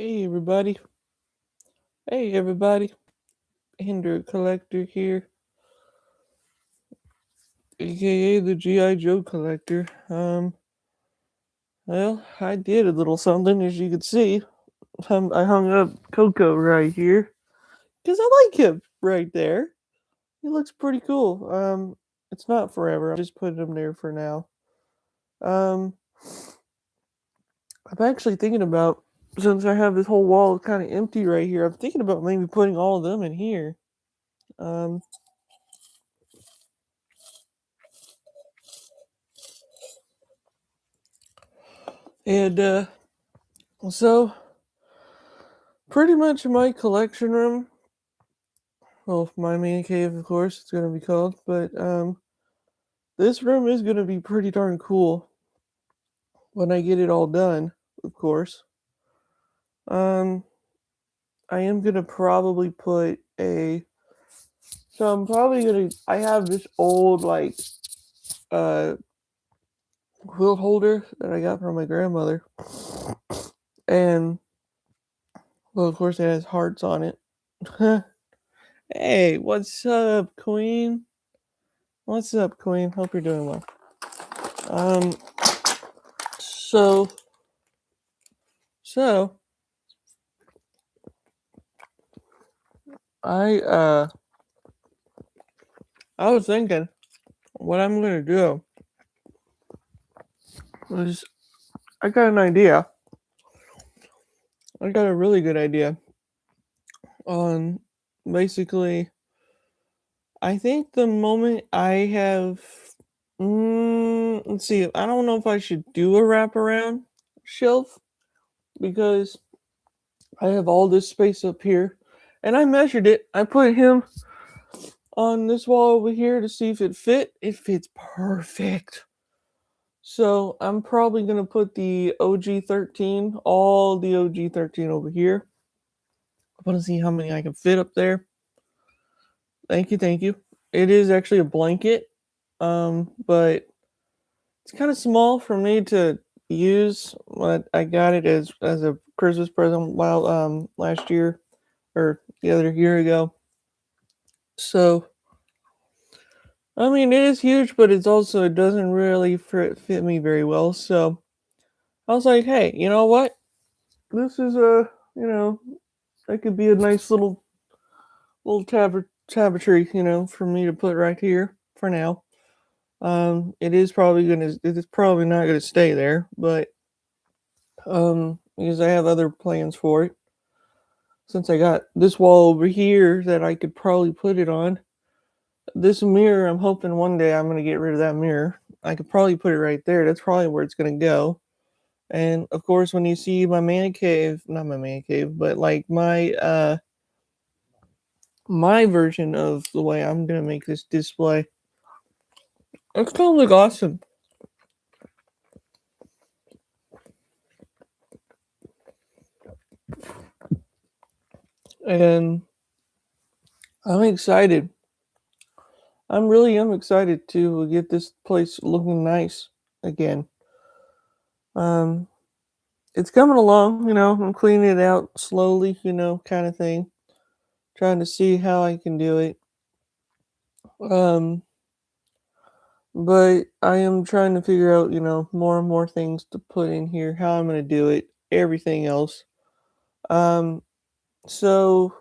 Hey everybody. Hey everybody. Andrew Collector here, aka the G.I. Joe Collector. Well, I did a little something as you could see. I hung up Coco right here. Because I like him right there. He looks pretty cool. It's not forever. I'm just putting him there for now. Um, I'm actually thinking about, since I have this whole wall kind of empty right here, I'm thinking about maybe putting all of them in here. Um, and so pretty much my collection room. Well, my man cave, of course, it's gonna be called. But this room is gonna be pretty darn cool when I get it all done. Of course. Um, I am gonna probably put a. So I'm probably gonna. I have this old uh quilt holder that I got from my grandmother, and well, of course, it has hearts on it. Hey, what's up, Queen? What's up, Queen? Hope you're doing well. Um, so, so I I was thinking what I'm gonna do is I got an idea. I got a really good idea on basically. I think the moment I have, let's see. I don't know if I should do a wraparound shelf because I have all this space up here, and I measured it. I put him on this wall over here to see if it fit. It fits perfect. So I'm probably gonna put the OG13, all the OG13 over here. I want to see how many I can fit up there. Thank you, thank you. It is actually a blanket, but it's kind of small for me to use. But I got it as a Christmas present while last year or the other year ago. So I mean, it is huge, but it's also it doesn't really fit me very well. So I was like, hey, you know what? This is a that could be a nice little tapestry, for me to put right here for now. It is probably not gonna stay there, but because I have other plans for it. Since I got this wall over here that I could probably put it on. This mirror, I'm hoping one day I'm gonna get rid of that mirror. I could probably put it right there. That's probably where it's gonna go. And of course, when you see my man cave, not my man cave, but like my version of the way I'm gonna make this display, it's gonna look awesome. And I'm excited. I'm excited to get this place looking nice again. Um, it's coming along, I'm cleaning it out slowly, kind of thing. Trying to see how I can do it. Um, but I am trying to figure out, more and more things to put in here, how I'm going to do it, everything else. Um, so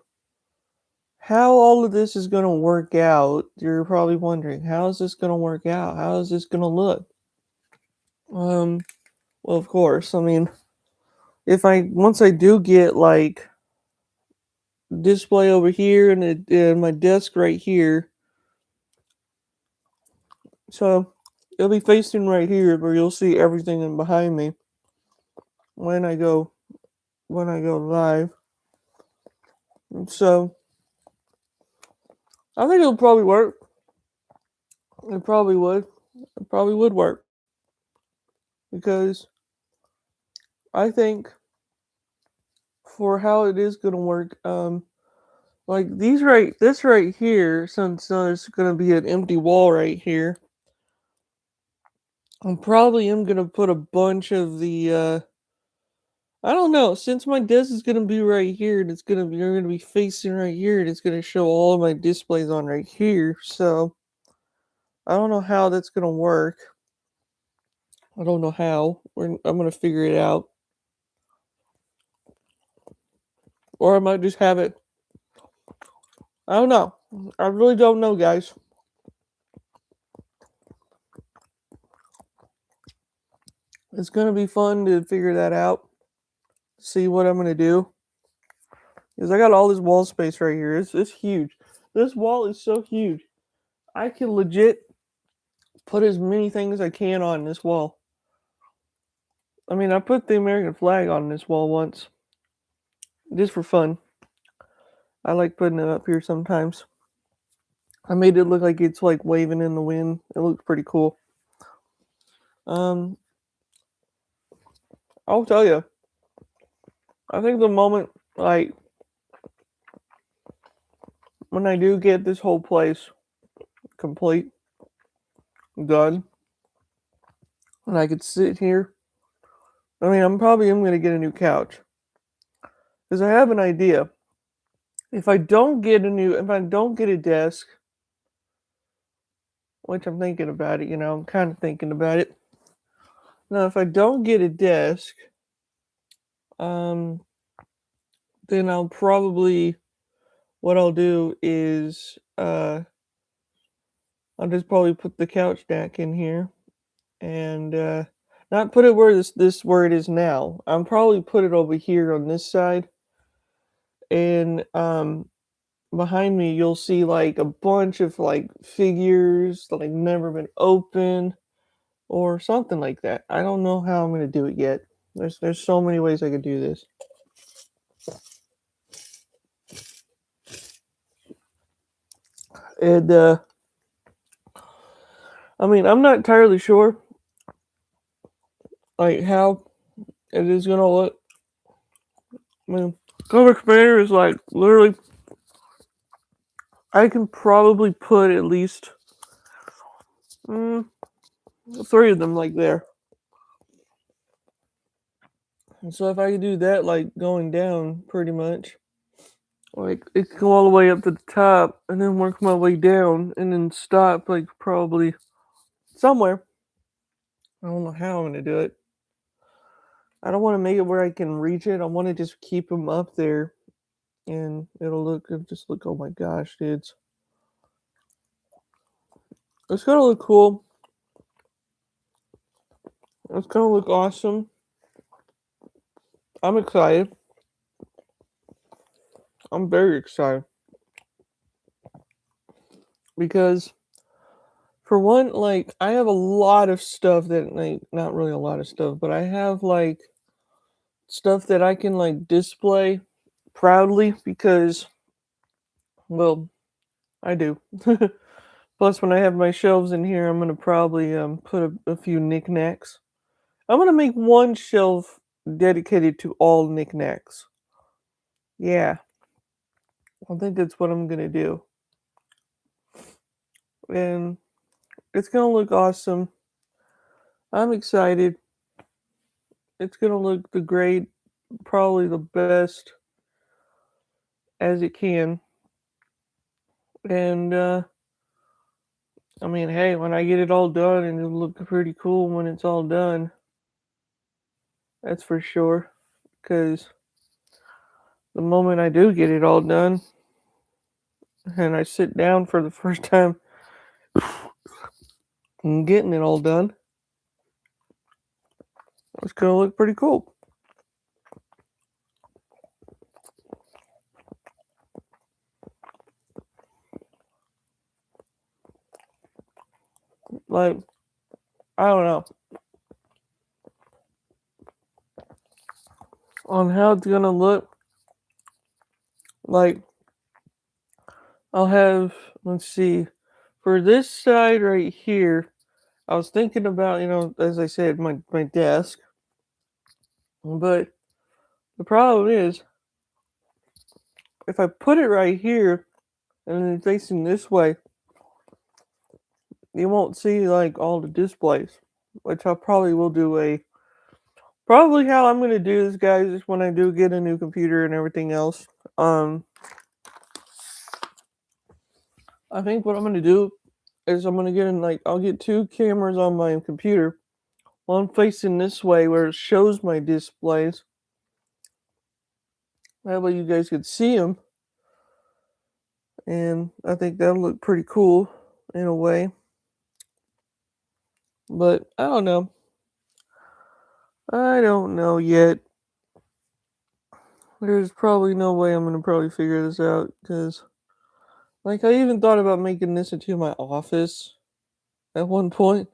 how all of this is going to work out, you're probably wondering, how is this going to work out? How is this going to look? Um, well, of course, I mean, once I do get like display over here and my desk right here, so it'll be facing right here where you'll see everything in behind me when I go live. So I think it'll probably work. It probably would. It probably would work because I think for how it is gonna work, like this right here, since there's gonna be an empty wall right here, I probably am gonna put a bunch of the I don't know. Since my desk is gonna be right here, and you're gonna be facing right here, and it's gonna show all of my displays on right here. So I don't know how that's gonna work. I don't know how. I'm gonna figure it out, or I might just have it. I don't know. I really don't know, guys. It's gonna be fun to figure that out. See what I'm gonna do. Because I got all this wall space right here. It's huge. This wall is so huge. I can legit put as many things as I can on this wall. I mean, I put the American flag on this wall once, just for fun. I like putting it up here sometimes. I made it look like it's like waving in the wind. It looks pretty cool. Um, I'll tell you. I think the moment, like, when I do get this whole place complete, done, and I could sit here. I mean, I'm gonna get a new couch because I have an idea. If I don't get a desk, which I'm thinking about it, I'm kind of thinking about it. Now, if I don't get a desk, um, then what I'll do is, I'll just probably put the couch back in here and, not put it where where it is now. I'll probably put it over here on this side, and, behind me you'll see like a bunch of like figures that like never been opened or something like that. I don't know how I'm gonna do it yet. There's so many ways I could do this. And I mean, I'm not entirely sure like how it is gonna look. I mean, Cover Commander is like literally I can probably put at least 3 of them like there. And so if I could do that like going down pretty much, like it can go all the way up to the top and then work my way down and then stop like probably somewhere. I don't know how I'm gonna do it. I don't want to make it where I can reach it. I want to just keep them up there, and just look. Oh my gosh, dudes! It's gonna look cool. It's gonna look awesome. I'm excited. I'm very excited because, for one, like I have a lot of stuff that like not really a lot of stuff, but I have like stuff that I can like display proudly because, well, I do. Plus, when I have my shelves in here, I'm gonna probably put a few knickknacks. I'm gonna make one shelf dedicated to all knickknacks. Yeah, I think that's what I'm gonna do, and it's gonna look awesome. I'm excited. It's gonna look the great, probably the best as it can, and I mean, hey, when I get it all done, and it'll look pretty cool when it's all done. That's for sure. Because the moment I do get it all done, and I sit down for the first time and getting it all done, it's gonna look pretty cool. Like, I don't know. On how it's gonna look, like, I'll have, let's see, for this side right here, I was thinking about, as I said, my desk, but the problem is, if I put it right here and then facing this way, you won't see like all the displays, which I probably will do probably how I'm gonna do this, guys, is when I do get a new computer and everything else. I think what I'm gonna do is I'm gonna get in I'll get two cameras on my computer. One facing this way where it shows my displays. That way you guys could see them, and I think that'll look pretty cool in a way. But I don't know. I don't know yet. There's probably no way I'm gonna probably figure this out because, I even thought about making this into my office at one point,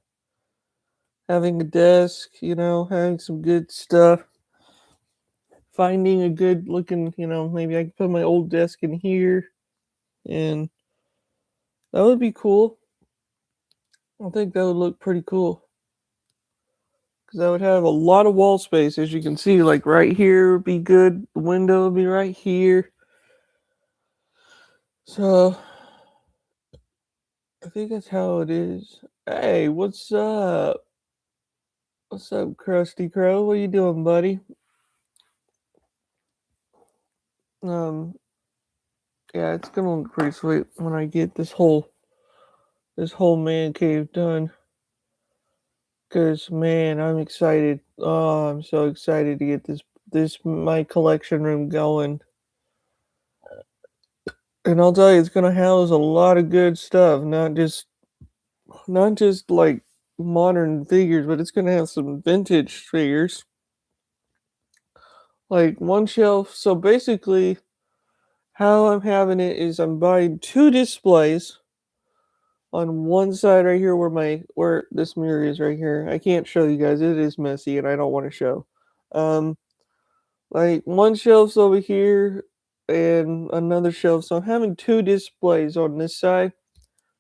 having a desk, having some good stuff, finding a good looking, maybe I could put my old desk in here, and that would be cool. I think that would look pretty cool because I would have a lot of wall space, as you can see. Like right here would be good. The window would be right here. So I think that's how it is. Hey, what's up? What's up, Krusty Crow? What you doing, buddy? Um, yeah, it's gonna look pretty sweet when I get this whole man cave done. Cause man, I'm excited. Oh, I'm so excited to get this my collection room going. And I'll tell you, it's gonna house a lot of good stuff, not just like modern figures, but it's gonna have some vintage figures. Like one shelf. So basically, how I'm having it is I'm buying two displays on one side right here where this mirror is right here. I can't show you guys. It is messy and I don't want to show. Um like one shelf's over here and another shelf. So I'm having two displays on this side.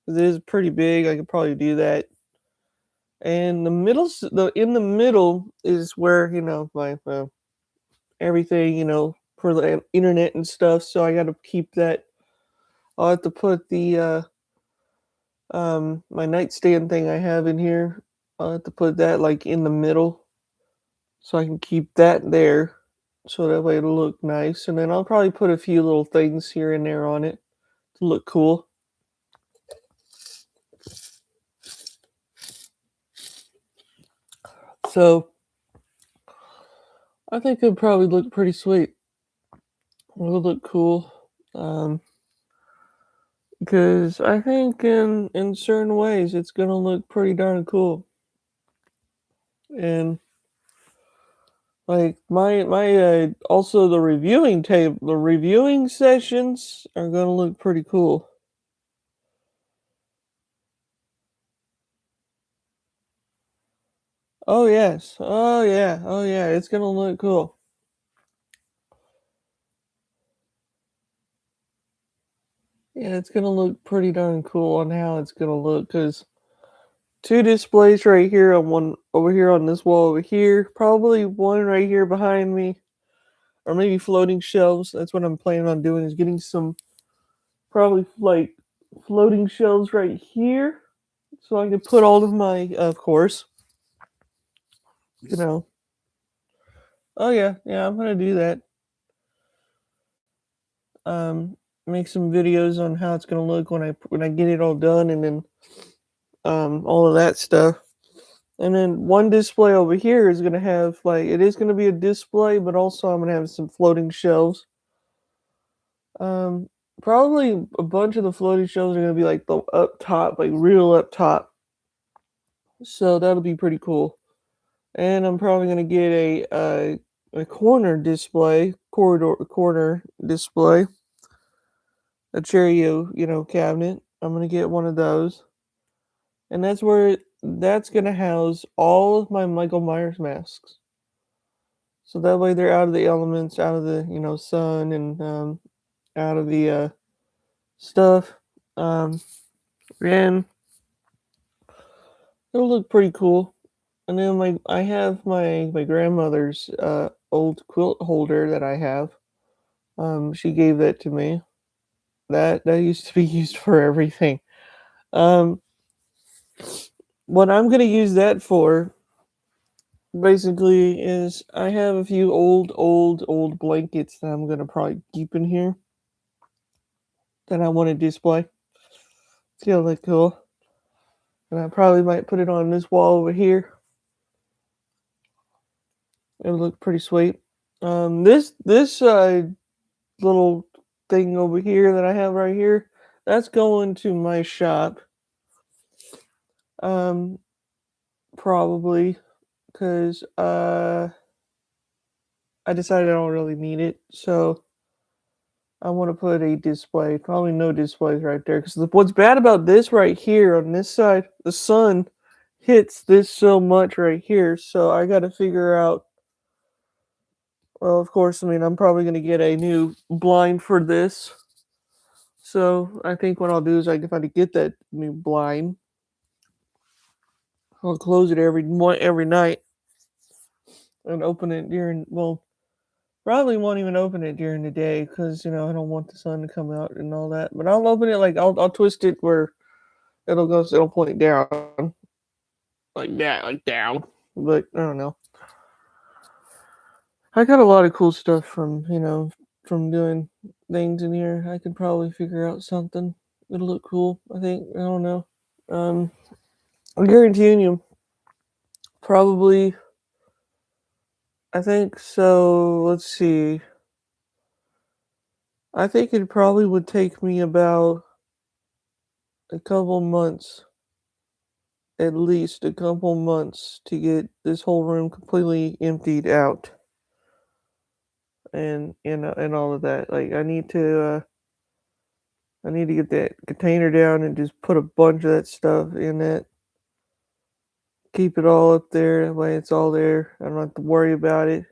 It is pretty big. I could probably do that. And in the middle is where my everything for the internet and stuff. So I got to keep that. I'll have to put the my nightstand thing I have in here. I'll have to put that like in the middle so I can keep that there. So that way it'll look nice. And then I'll probably put a few little things here and there on it to look cool. So I think it'd probably look pretty sweet. It'll look cool. Because I think in certain ways it's gonna look pretty darn cool. And like my also the reviewing sessions are gonna look pretty cool. Oh yes. Oh yeah. Oh yeah. It's gonna look cool. Yeah, it's gonna look pretty darn cool on how it's gonna look because two displays right here on one over here on this wall over here, probably one right here behind me, or maybe floating shelves. That's what I'm planning on doing is getting some probably like floating shelves right here so I can put all of my of course, you know. Oh yeah, yeah, I'm gonna do that. Um, make some videos on how it's gonna look when I get it all done, and then all of that stuff. And then one display over here is gonna have it is gonna be a display, but also I'm gonna have some floating shelves. Um, Probably a bunch of the floating shelves are gonna be like the up top, like real up top. So that'll be pretty cool. And I'm probably gonna get a corner display, a Cheerio, cabinet. I'm gonna get one of those, and that's gonna house all of my Michael Myers masks. So that way they're out of the elements, out of the sun, and out of the stuff. Um, and it'll look pretty cool. And then I have my grandmother's old quilt holder that I have. She gave that to me. That used to be used for everything. Um, what I'm gonna use that for basically is I have a few old blankets that I'm gonna probably keep in here that I want to display. It's gonna look cool, and I probably might put it on this wall over here. It'll look pretty sweet. This little thing over here that I have right here, that's going to my shop. Um, Probably because I decided I don't really need it, so I want to put a display. Probably no displays right there. Because what's bad about this right here on this side, the sun hits this so much right here. So I got to figure out. Well, of course, I mean, I'm probably going to get a new blind for this. So I think what I'll do is, like, if I get that new blind, I'll close it every night and open it during. Well, probably won't even open it during the day because I don't want the sun to come out and all that. But I'll open it like I'll twist it where it'll point down like that, like down. But I don't know. I got a lot of cool stuff from doing things in here. I could probably figure out something. It'll look cool. I think. I don't know. Um, I'm guaranteeing you. Probably. I think so. Let's see. I think it probably would take me about a couple months, at least a couple months, to get this whole room completely emptied out, and all of that. Like I need to get that container down and just put a bunch of that stuff in it. Keep it all up there. That way it's all there. I don't have to worry about it.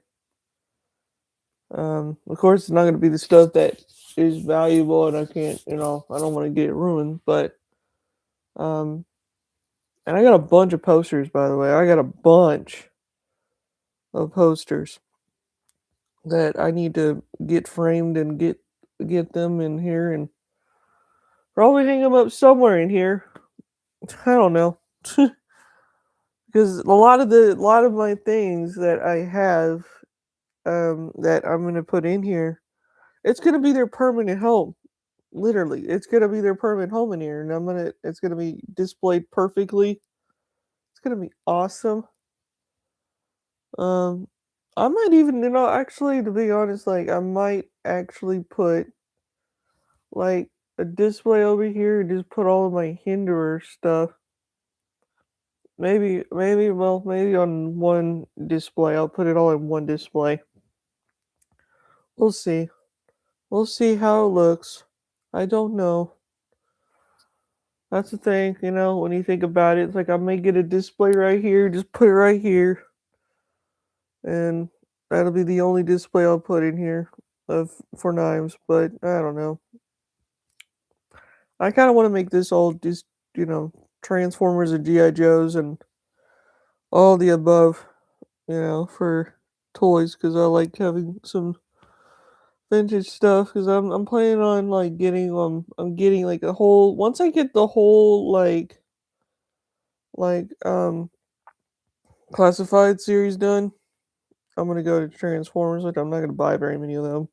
Of course, it's not going to be the stuff that is valuable, and I can't, I don't want to get it ruined. But, um, and I got a bunch of posters, by the way. I got a bunch of posters that I need to get framed and get them in here and probably hang them up somewhere in here. I don't know. Because a lot of my things that I have that I'm gonna put in here, it's gonna be their permanent home. Literally, it's gonna be their permanent home in here, and it's gonna be displayed perfectly. It's gonna be awesome. Um, I might even, actually, to be honest, like I might actually put like a display over here and just put all of my Hinderer stuff. Maybe on one display. I'll put it all in one display. We'll see. We'll see how it looks. I don't know. That's the thing, when you think about it, it's like I may get a display right here, just put it right here, and that'll be the only display I'll put in here of for knives, but I don't know. I kind of want to make this all just, Transformers and GI Joes and all the above, for toys because I like having some vintage stuff because I'm planning on like getting I'm getting like a whole once I get the whole like classified series done. I'm gonna go to Transformers. Like I'm not gonna buy very many of them.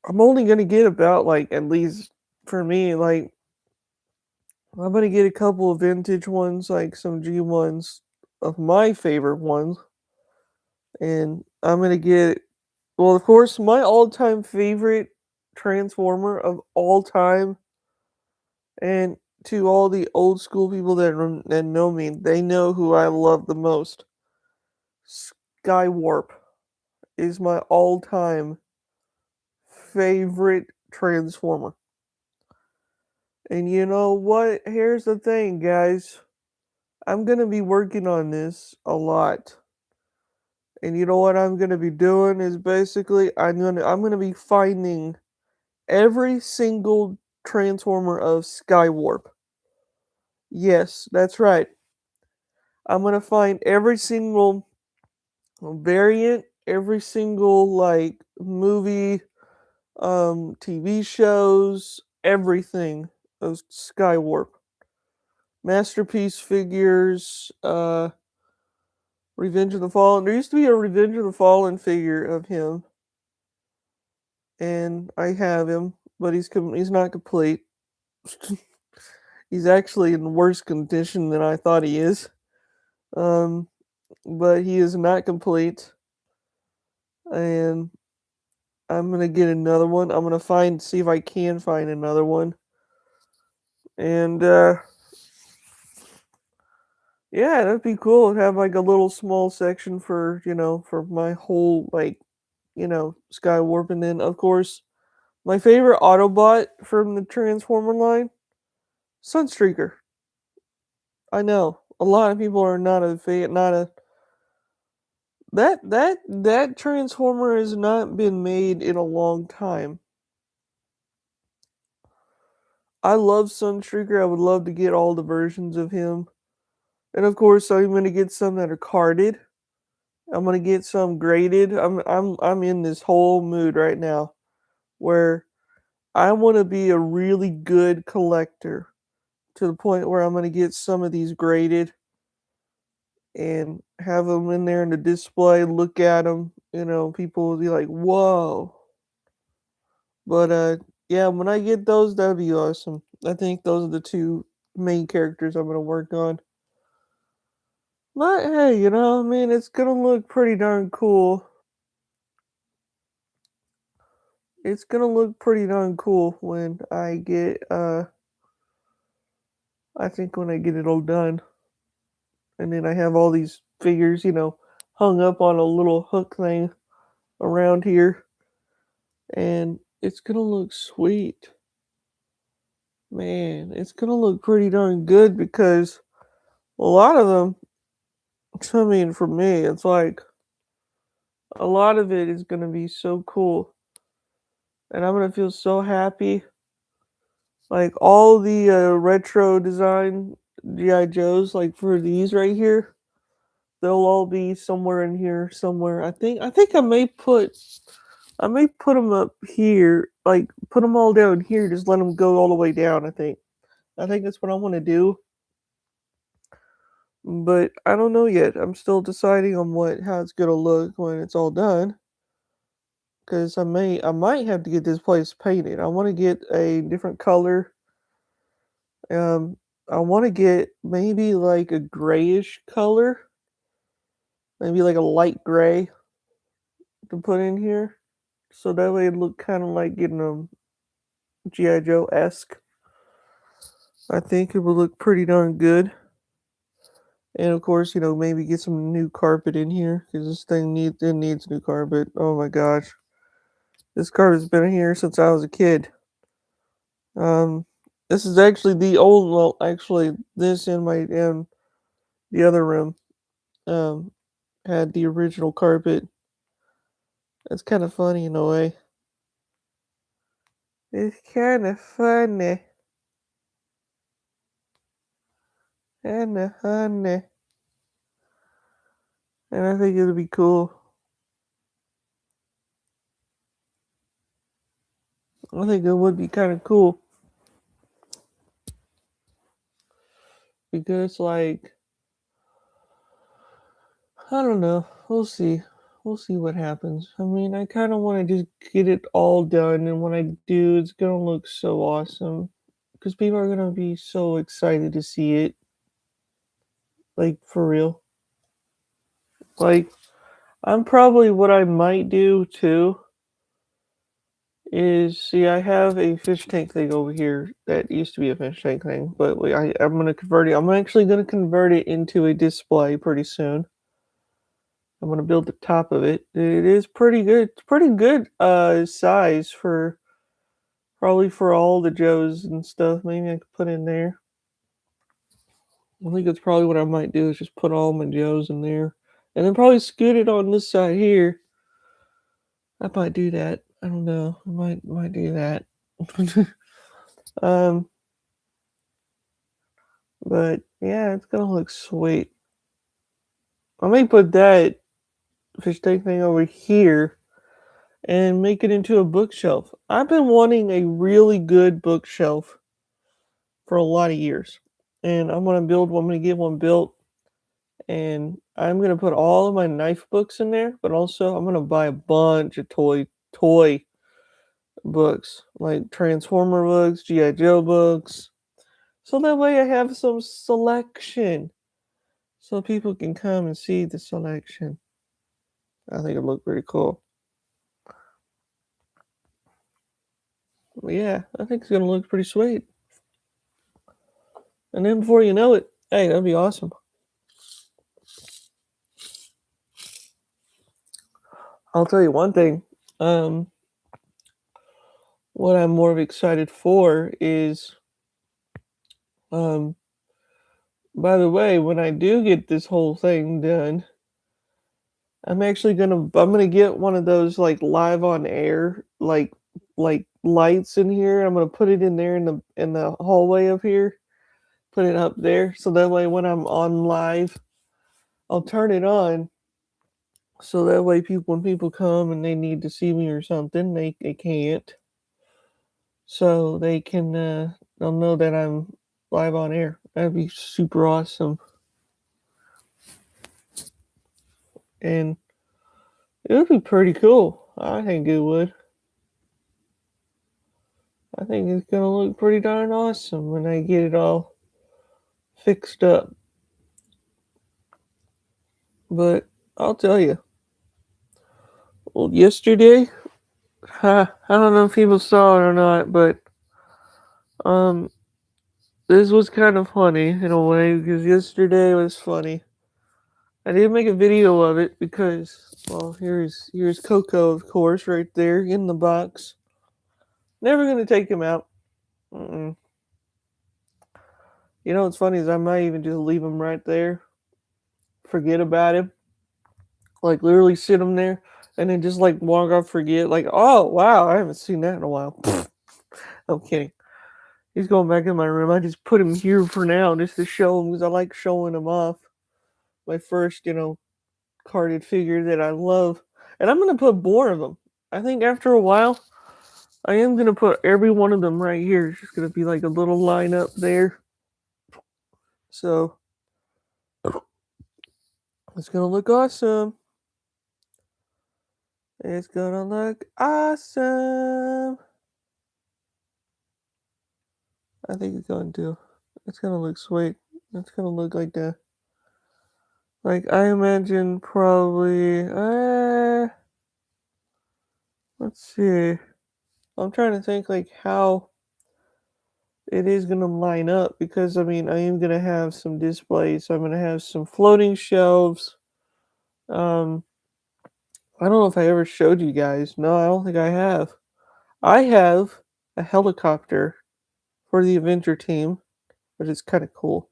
I'm only gonna get about like at least for me like I'm gonna get a couple of vintage ones like some G ones of my favorite ones, and I'm gonna get well of course my all time favorite Transformer of all time. And to all the old school people that know me, they know who I love the most. Skywarp is my all-time favorite Transformer. And you know what? Here's the thing, guys. I'm gonna be working on this a lot. And you know what I'm gonna be doing is basically I'm gonna be finding every single Transformer of Skywarp. Yes, that's right. I'm gonna find every single variant, every single like movie, TV shows, everything of Skywarp. Masterpiece figures, Revenge of the Fallen. There used to be a Revenge of the Fallen figure of him, and I have him, but he's not complete. He's actually in worse condition than I thought he is. Um, but he is not complete, and I'm gonna get another one. I'm gonna see if I can find another one, and yeah, that'd be cool to have like a little small section for for my whole like Skywarp, and then of course my favorite Autobot from the Transformer line, Sunstreaker. I know a lot of people are not a fan, not a that Transformer has not been made in a long time. I love Sunstreaker. I would love to get all the versions of him, and of course I'm gonna get some that are carded. I'm gonna get some graded. I'm in this whole mood right now where I want to be a really good collector to the point where I'm gonna get some of these graded and have them in there in the display, look at them, people will be like, "Whoa." But yeah, when I get those, that'd be awesome. I think those are the two main characters I'm gonna work on. But hey, I mean, it's gonna look pretty darn cool. It's gonna look pretty darn cool when I get I think when I get it all done. And then I have all these figures, hung up on a little hook thing around here. And it's gonna look sweet. Man, it's gonna look pretty darn good because a lot of them, I mean, for me, it's like a lot of it is gonna be so cool. And I'm gonna feel so happy. Like all the retro design G.I. Joes, like for these right here, they'll all be somewhere in here somewhere. I think I may put them up here, like put them all down here, just let them go all the way down. I think that's what I want to do, but I don't know yet. I'm still deciding on how it's gonna look when it's all done. Cause I might have to get this place painted. I want to get a different color. Um, I want to get maybe like a grayish color, maybe like a light gray to put in here, so that way it look kind of like getting a GI Joe esque. I think it would look pretty darn good. And of course, maybe get some new carpet in here because this thing needs new carpet. Oh my gosh, this carpet's been here since I was a kid. Um, this is actually the old. Well, actually, this in the other room um had the original carpet. It's kind of funny in a way. It's kind of funny, kind of funny, and I think it'll be cool. I think it would be kind of cool because, like, I don't know. We'll see. We'll see what happens. I mean, I kind of want to just get it all done, and when I do, it's gonna look so awesome because people are gonna be so excited to see it. Like for real. Like, I'm probably what I might do too is see. I have a fish tank thing over here that used to be a fish tank thing, but I'm gonna convert it. I'm actually gonna convert it into a display pretty soon. I'm gonna build the top of it. It is pretty good. It's pretty good size for probably for all the Joes and stuff. Maybe I could put in there. I think that's probably what I might do is just put all my Joes in there. And then probably scoot it on this side here. I might do that. I don't know. I might do that. um but yeah, it's gonna look sweet. I may put that fish tank thing over here and make it into a bookshelf. I've been wanting a really good bookshelf for a lot of years. And I'm gonna build one, I'm gonna get one built and I'm gonna put all of my knife books in there, but also I'm gonna buy a bunch of toy books, like Transformer books, GI Joe books, so that way I have some selection, so people can come and see the selection. I think it looked pretty cool. Yeah, I think it's gonna look pretty sweet. And then before you know it, hey, that'd be awesome. I'll tell you one thing. Um, what I'm more excited for is, um, by the way, when I do get this whole thing done, I'm gonna get one of those like live on air like lights in here. I'm gonna put it in there in the hallway up here. Put it up there so that way when I'm on live, I'll turn it on so that way people when people come and they need to see me or something, they can't. So they'll know that I'm live on air. That'd be super awesome. And it would be pretty cool. I think it would. I think it's gonna look pretty darn awesome when I get it all fixed up. But I'll tell you, well, yesterday, I don't know if people saw it or not, but um, this was kind of funny in a way because yesterday was funny. I didn't make a video of it because, well, here's Coco, of course, right there in the box. Never gonna take him out. Mm-mm. You know what's funny is I might even just leave him right there, forget about him, like literally sit him there, and then just like walk off, forget, like, oh wow, I haven't seen that in a while. I'm kidding. He's going back in my room. I just put him here for now just to show him because I like showing him off. My first, carded figure that I love, and I'm gonna put more of them. I think after a while, I am gonna put every one of them right here. It's just gonna be like a little lineup there. So it's gonna look awesome. It's gonna look awesome. I think it's going to. It's gonna look sweet. It's gonna look like that. Like I imagine probably. Let's see. I'm trying to think like how it is gonna line up because I mean I am gonna have some displays. So I'm gonna have some floating shelves. Um, I don't know if I ever showed you guys. No, I don't think I have. I have a helicopter for the Avenger team, which is kind of cool.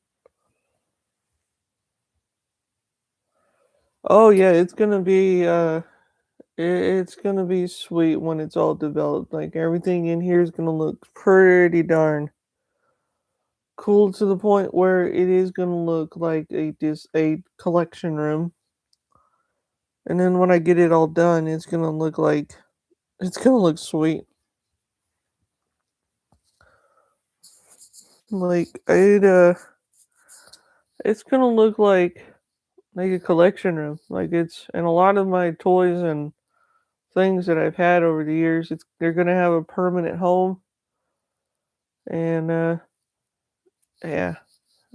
Oh yeah, it's gonna be sweet when it's all developed. Like everything in here is gonna look pretty darn cool to the point where it is gonna look like a collection room. And then when I get it all done, it's gonna look sweet. Like it's gonna look like a collection room. Like it's and a lot of my toys and things that I've had over the years, they're gonna have a permanent home. And yeah,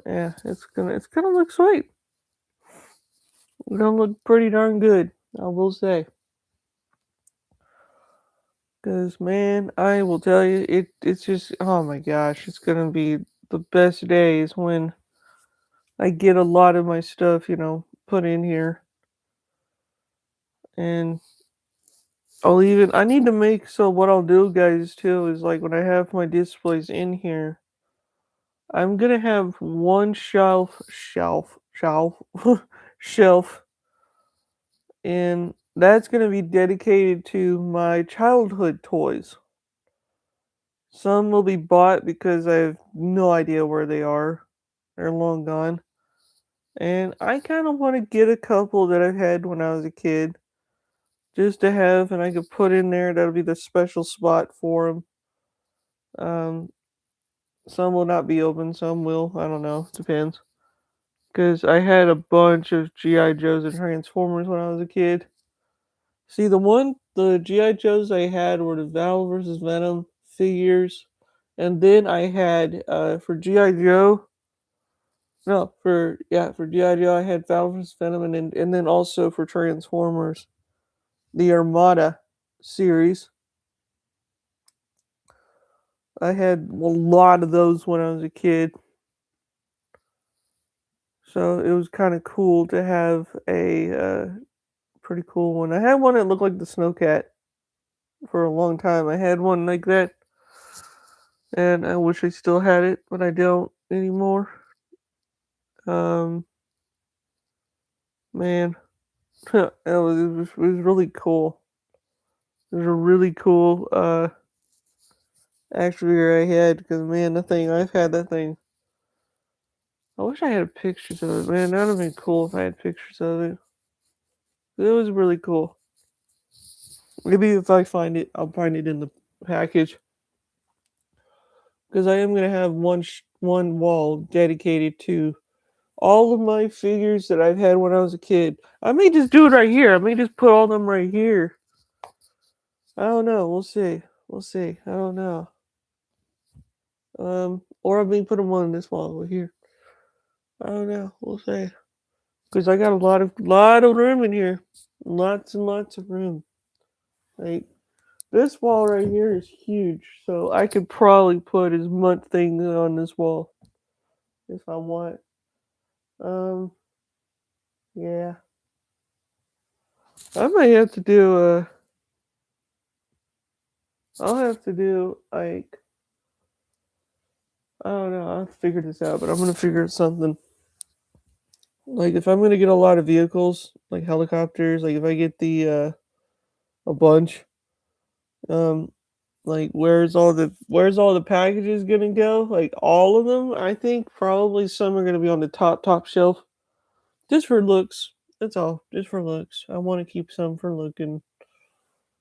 yeah, it's gonna look sweet. It's gonna look pretty darn good, I will say. Cause man, I will tell you, it's just oh my gosh, it's gonna be the best days when I get a lot of my stuff, put in here. And I need to make so what I'll do guys too is like when I have my displays in here, I'm gonna have one shelf, and that's gonna be dedicated to my childhood toys. Some will be bought because I have no idea where they are. They're long gone. And I kind of want to get a couple that I've had when I was a kid just to have, and I could put in there. That'll be the special spot for them. Um, some will not be open, some will. I don't know. Depends. because I had a bunch of GI Joes and Transformers when I was a kid. See, the GI Joes I had were the Val versus Venom figures, and then I had for GI Joe. No, for GI Joe I had Val versus Venom, and then also for Transformers, the Armada series. I had a lot of those when I was a kid, so it was kind of cool to have a pretty cool one. I had one that looked like the Snowcat for a long time. I had one like that, and I wish I still had it, but I don't anymore. Um, man, it was really cool. It was a really cool action figure I had because man, I've had that thing. I wish I had pictures of it, man. That would have been cool if I had pictures of it. It was really cool. Maybe if I find it, I'll find it in the package because I am gonna have one wall dedicated to all of my figures that I've had when I was a kid. I may just do it right here. I may just put all of them right here. I don't know. We'll see. We'll see. I don't know. Or I may put them on this wall over here. I don't know. We'll see. Because I got a lot of room in here. Lots and lots of room. Like this wall right here is huge, so I could probably put as much things on this wall if I want. Um, yeah, I might have to do I'll have to do like I don't know. I'll have to figure this out, but I'm gonna figure out something. Like if I'm gonna get a lot of vehicles, like helicopters, like if I get the a bunch, um, like where's all the packages gonna go? Like all of them? I think probably some are gonna be on the top shelf, just for looks. That's all, just for looks. I want to keep some for looking,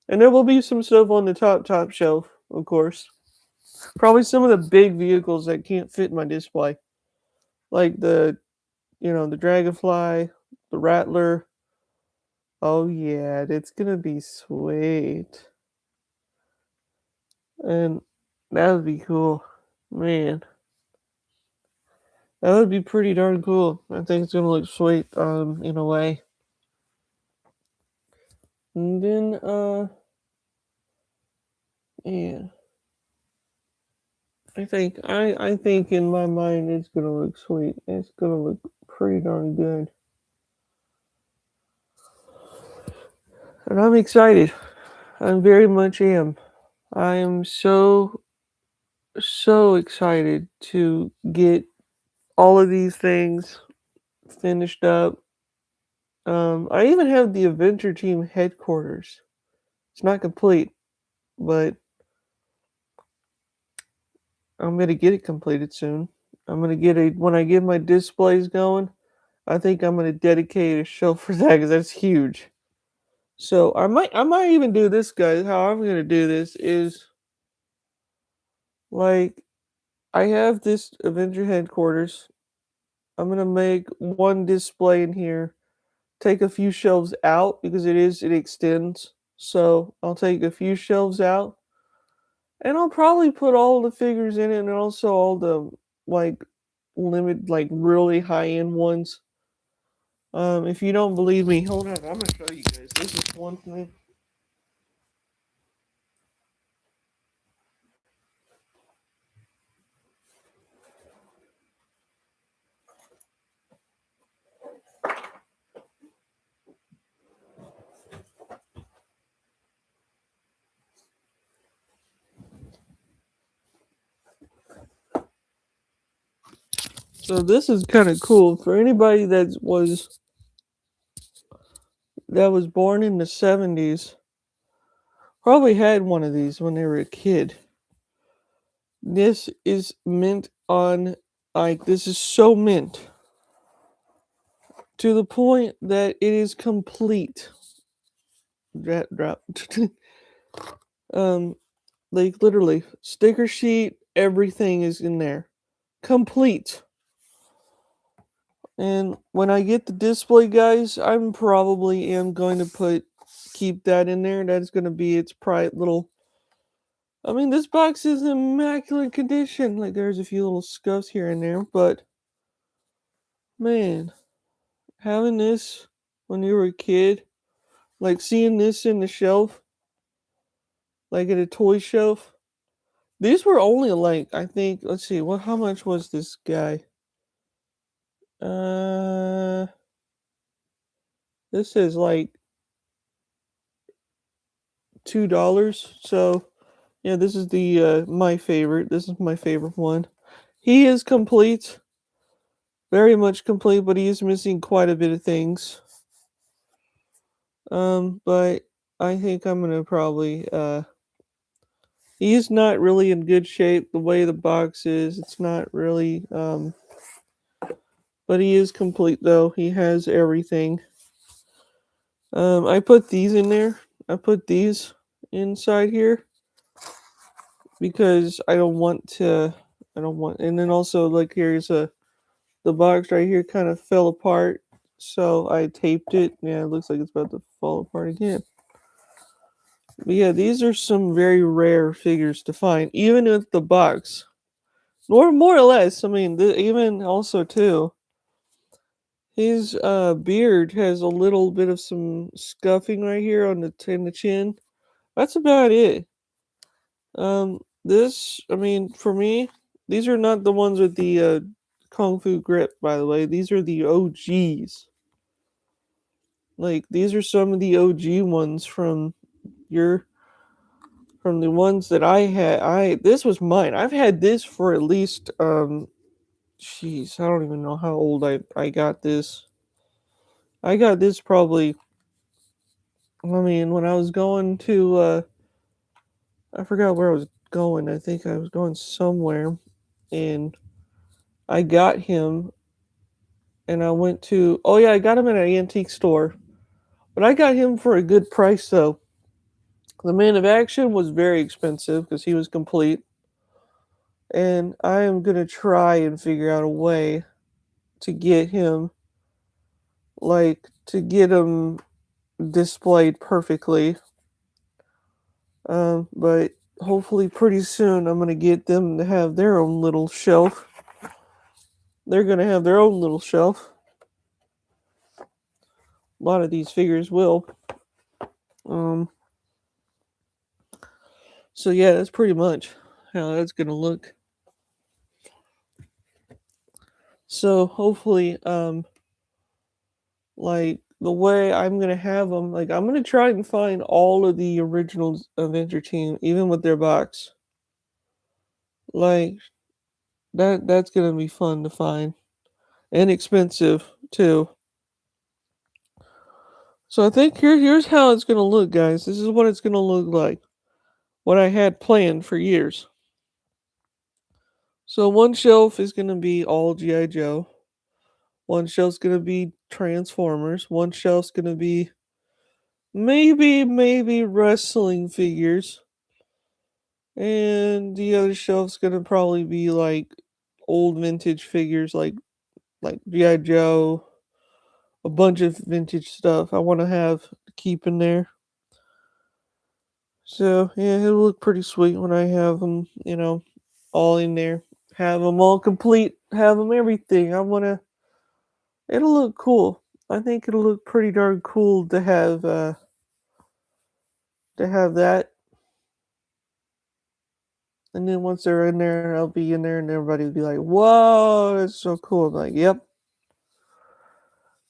and there will be some stuff on the top shelf, of course. Probably some of the big vehicles that can't fit in my display, like the Dragonfly, the Rattler. Oh yeah, it's gonna be sweet, and that would be cool, man. That would be pretty darn cool. I think it's gonna look sweet, in a way. And then, yeah, I think in my mind it's gonna look sweet. It's gonna look pretty darn good, and I'm excited. I very much am. I am so excited to get all of these things finished up. I even have the Adventure Team headquarters. It's not complete, but I'm gonna get it completed soon. I'm gonna get a when I get my displays going. I think I'm gonna dedicate a shelf for that because that's huge. So I might even do this, guys. How I'm gonna do this is like I have this Avenger headquarters. I'm gonna make one display in here. Take a few shelves out because it extends. So I'll take a few shelves out, and I'll probably put all the figures in it, and also all the like like really high end ones. If you don't believe me, hold on. I'm gonna show you guys. This is one thing. So this is kind of cool for anybody that was born in the 70s. Probably had one of these when they were a kid. This is mint on like this is so mint to the point that it is complete. Drop. um, like literally sticker sheet, everything is in there, complete. And when I get the display, guys, I'm probably am going to keep that in there. That's going to be its private little. I mean, this box is in immaculate condition. Like, there's a few little scuffs here and there, but man, having this when you were a kid, like seeing this in the shelf, like at a toy shelf. These were only like, I think, let's see, how much was this guy? Uh, this is like $2. So yeah, this is the my favorite. This is my favorite one. He is complete, very much complete, but he is missing quite a bit of things. But I think I'm gonna probably he's not really in good shape the way the box is. It's not really but he is complete though. He has everything. I put these in there. I put these inside here because I don't want, and then also like here's the box right here kind of fell apart, so I taped it. Yeah, it looks like it's about to fall apart again. But yeah, these are some very rare figures to find, even with the box. More or less. I mean, even also too, his beard has a little bit of some scuffing right here on the chin. That's about it. This, I mean, for me, these are not the ones with the kung fu grip. By the way, these are the OGs. Like these are some of the OG ones your from the ones that I had. This was mine. I've had this for at least jeez, I don't even know how old I got this. I got this probably, I mean, when I was going to I forgot where I was going. I think I was going somewhere and I got him and I went to, oh yeah, I got him at an antique store. But I got him for a good price though. The Man of Action was very expensive because he was complete. And I am going to try and figure out a way to get him, like, to get him displayed perfectly. But hopefully, pretty soon, I'm going to get them to have their own little shelf. They're going to have their own little shelf. A lot of these figures will. Um, so, yeah, that's pretty much how that's going to look. So, hopefully, like the way I'm gonna have them, like I'm gonna try and find all of the original Avenger team, even with their box. Like that's gonna be fun to find and expensive too. So I think here's how it's gonna look, guys. This is what it's gonna look like. What I had planned for years. So one shelf is gonna be all GI Joe. One shelf's gonna be Transformers. One shelf's gonna be maybe wrestling figures. And the other shelf's gonna probably be like old vintage figures like G.I. Joe, a bunch of vintage stuff I wanna have to keep in there. So yeah, it'll look pretty sweet when I have them, all in there. Have them all complete, have them everything. It'll look cool. I think it'll look pretty darn cool to have that. And then once they're in there, I'll be in there and everybody will be like, whoa, that's so cool. I'm like, yep.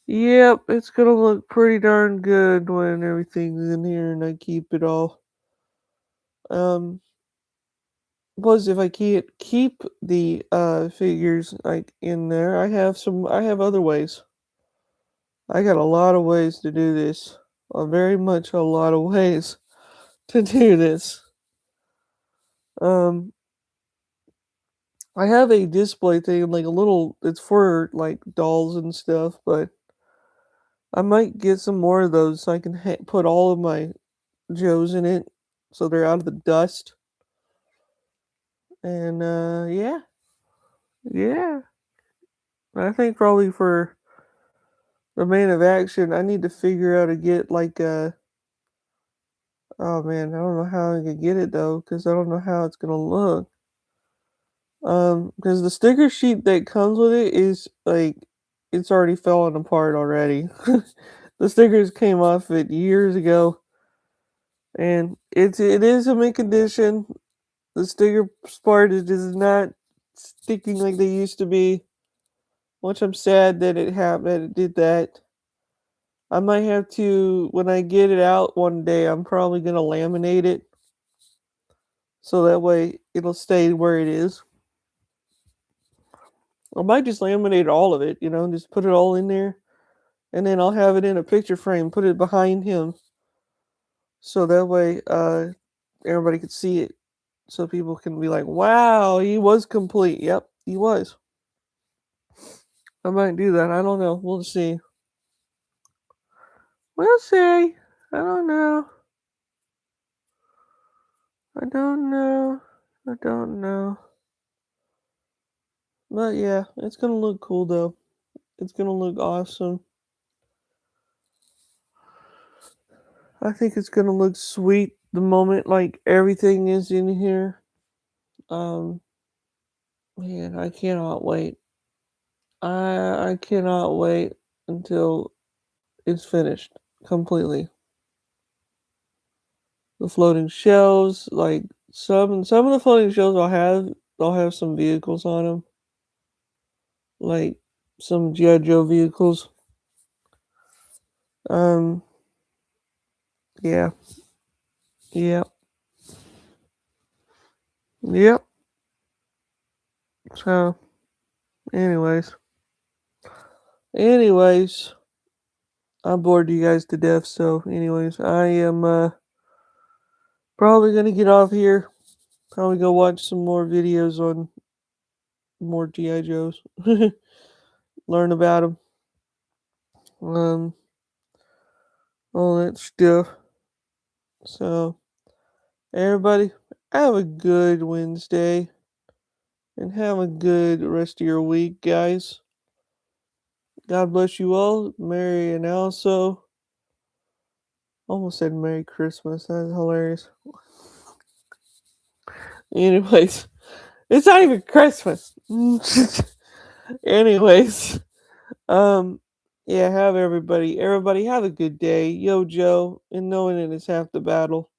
Yep, it's gonna look pretty darn good when everything's in here and I keep it all. Um, plus if I can't keep the figures like in there, I have other ways. I got a lot of ways to do this. Very much a lot of ways to do this. Um, I have a display thing, like a little, it's for like dolls and stuff, but I might get some more of those so I can put all of my Joes in it so they're out of the dust. And yeah, yeah. I think probably for the main of action, I need to figure out to get like a. Oh man, I don't know how I can get it though, because I don't know how it's gonna look. Because the sticker sheet that comes with it is like, it's already falling apart already. The stickers came off it years ago, and it is a mint condition. The sticker part is just not sticking like they used to be, which I'm sad that it happened. That it did that. I might have to, when I get it out one day, I'm probably gonna laminate it so that way it'll stay where it is. I might just laminate all of it, just put it all in there, and then I'll have it in a picture frame, put it behind him, so that way everybody can see it, so people can be like, "Wow, he was complete." Yep, he was. I might do that. I don't know. We'll see. We'll see. I don't know. I don't know. I don't know. But yeah, it's gonna look cool though. It's gonna look awesome. I think it's gonna look sweet the moment like everything is in here. Um, Man, I cannot wait. I cannot wait until it's finished completely. The floating shelves, like some of the floating shelves I'll have some vehicles on them, like some GI Joe vehicles. Um, yeah, yep, yep. So, anyways, anyways, I bored you guys to death. So, anyways, I am probably gonna get off here. Probably go watch some more videos on more GI Joes. Learn about them. Um, all that stuff. So, everybody, have a good Wednesday and have a good rest of your week, guys. God bless you all. Merry and also almost said Merry Christmas. That's hilarious. Anyways, it's not even Christmas. Anyways, um, yeah, have everybody have a good day. Yo, Joe, and knowing it is half the battle.